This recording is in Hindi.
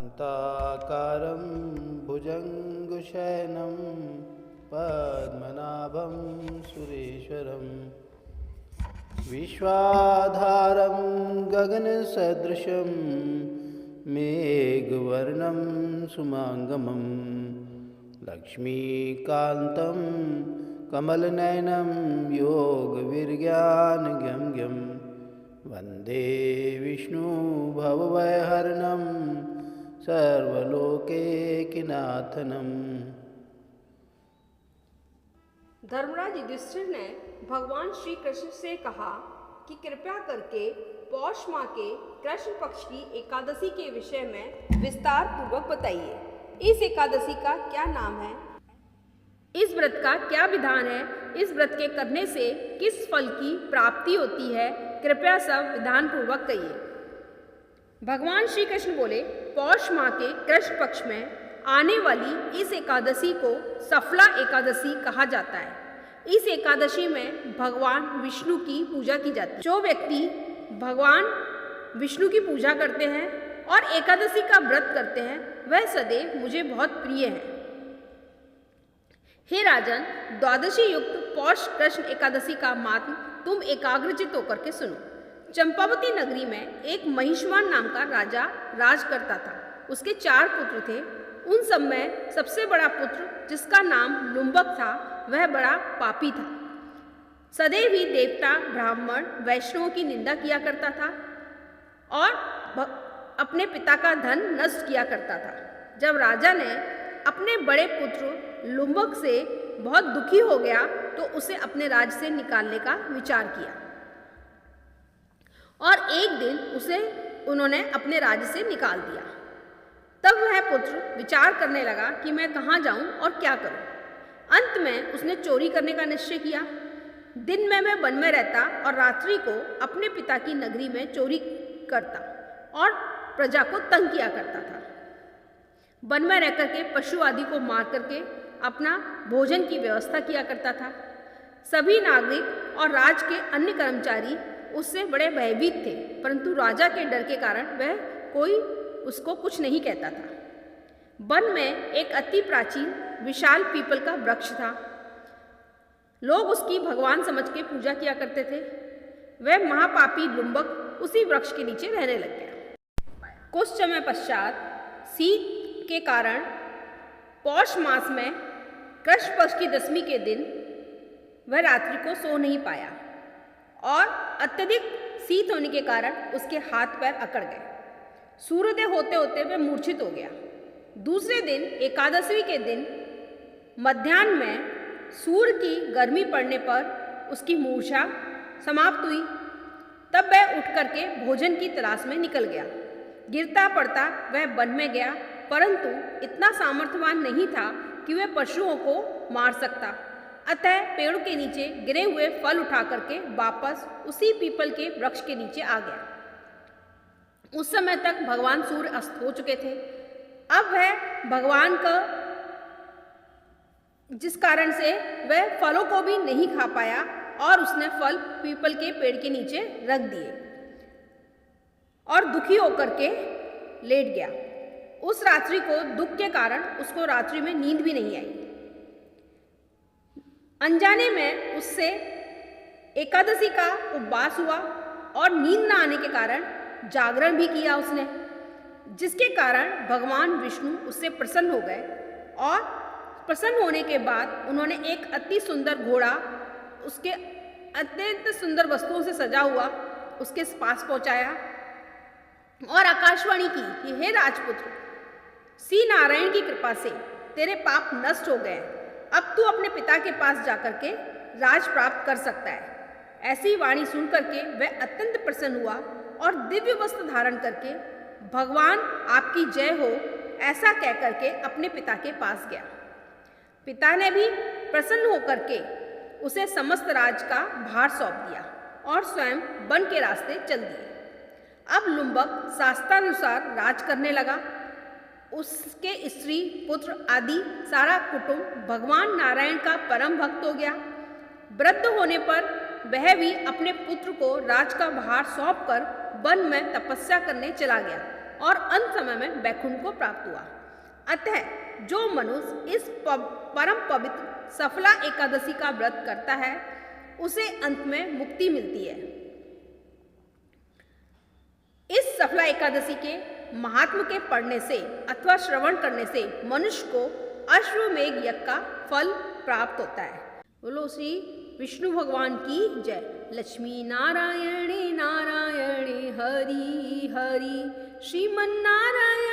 शान्ताकारं भुजङ्गशयनं पद्मनाभं सुरेश्वरं विश्वाधारं गगनसदृशं मेघवर्णं सुमांगमं लक्ष्मीकान्तं कमलनयनं योगवीर्यानगम्यं वन्दे विष्णु भवभयहरणं सर्वलोकैकनाथनम्। धर्मराज युधिष्ठिर ने भगवान श्री कृष्ण से कहा कि कृपया करके पौष माह के कृष्ण पक्ष की एकादशी के विषय में विस्तार पूर्वक बताइए। इस एकादशी का क्या नाम है, इस व्रत का क्या विधान है, इस व्रत के करने से किस फल की प्राप्ति होती है, कृपया सब विधान पूर्वक कहिए। भगवान श्री कृष्ण बोले, पौष माह के कृष्ण पक्ष में आने वाली इस एकादशी को सफला एकादशी कहा जाता है। इस एकादशी में भगवान विष्णु की पूजा की जाती है। जो व्यक्ति भगवान विष्णु की पूजा करते हैं और एकादशी का व्रत करते हैं वह सदैव मुझे बहुत प्रिय है। हे राजन, द्वादशी युक्त पौष कृष्ण एकादशी का महात्म तुम एकाग्रचित होकर के सुनो। चंपावती नगरी में एक महिष्वान नाम का राजा राज करता था। उसके 4 पुत्र थे। उन सब में सबसे बड़ा पुत्र, जिसका नाम लुम्बक था, वह बड़ा पापी था। सदैव ही देवता, ब्राह्मण, वैष्णवों की निंदा किया करता था और अपने पिता का धन नष्ट किया करता था। जब राजा ने अपने बड़े पुत्र लुम्बक से बहुत दुखी हो गया तो उसे अपने राज्य से निकालने का विचार किया और एक दिन उसे उन्होंने अपने राज्य से निकाल दिया। तब वह पुत्र विचार करने लगा कि मैं कहाँ जाऊं और क्या करूं। अंत में उसने चोरी करने का निश्चय किया। दिन में वह वन में रहता और रात्रि को अपने पिता की नगरी में चोरी करता और प्रजा को तंग किया करता था। वन में रह करके पशु आदि को मार करके अपना भोजन की व्यवस्था किया करता था। सभी नागरिक और राज के अन्य कर्मचारी उससे बड़े भयभीत थे, परंतु राजा के डर के कारण वह कोई उसको कुछ नहीं कहता था। वन में एक अति प्राचीन विशाल पीपल का वृक्ष था। लोग उसकी भगवान समझ के पूजा किया करते थे। वह महापापी लुम्बक उसी वृक्ष के नीचे रहने लग गया। कुछ समय पश्चात शीत के कारण पौष मास में कृष्ण पक्ष की दशमी के दिन वह रात्रि को सो नहीं पाया और अत्यधिक शीत होने के कारण उसके हाथ पैर अकड़ गए। सूर्योदय होते होते वह मूर्छित हो गया। दूसरे दिन एकादशी के दिन मध्याह्न में सूर्य की गर्मी पड़ने पर उसकी मूर्छा समाप्त हुई। तब वह उठ करके भोजन की तलाश में निकल गया। गिरता पड़ता वह वन में गया, परंतु इतना सामर्थ्यवान नहीं था कि वह पशुओं को मार सकता। अतः पेड़ के नीचे गिरे हुए फल उठा करके वापस उसी पीपल के वृक्ष के नीचे आ गया। उस समय तक भगवान सूर्य अस्त हो चुके थे। अब वह भगवान का जिस कारण से वह फलों को भी नहीं खा पाया और उसने फल पीपल के पेड़ के नीचे रख दिए और दुखी होकर के लेट गया। उस रात्रि को दुख के कारण उसको रात्रि में नींद भी नहीं आई। अनजाने में उससे एकादशी का उपवास हुआ और नींद न आने के कारण जागरण भी किया उसने, जिसके कारण भगवान विष्णु उससे प्रसन्न हो गए और प्रसन्न होने के बाद उन्होंने एक अति सुंदर घोड़ा उसके अत्यंत सुंदर वस्तुओं से सजा हुआ उसके पास पहुंचाया और आकाशवाणी की कि हे राजपुत्र, श्री नारायण की कृपा से तेरे पाप नष्ट हो गए। अब तू अपने पिता के पास जाकर के राज प्राप्त कर सकता है। ऐसी वाणी सुन करके वह अत्यंत प्रसन्न हुआ और दिव्य वस्त्र धारण करके भगवान आपकी जय हो ऐसा कह करके अपने पिता के पास गया। पिता ने भी प्रसन्न होकर के उसे समस्त राज का भार सौंप दिया और स्वयं वन के रास्ते चल दिए। अब लुम्बक शास्त्रानुसार राज करने लगा। उसके स्त्री, पुत्र आदि सारा कुटुंब भगवान नारायण का परम भक्त हो गया। वृद्ध होने पर वह भी अपने पुत्र को राज का भार सौंपकर वन में तपस्या करने चला गया। और अंत समय में वैकुंठ को प्राप्त हुआ। अतः जो मनुष्य इस परम पवित्र सफला एकादशी का व्रत करता है उसे अंत में मुक्ति मिलती है। इस सफला एकादशी के महात्म के पढ़ने से अथवा श्रवण करने से मनुष्य को अश्वमेघ यज्ञ का फल प्राप्त होता है। बोलो श्री विष्णु भगवान की जय। लक्ष्मी नारायणे नारायणे हरि हरि, श्रीमन्नारायण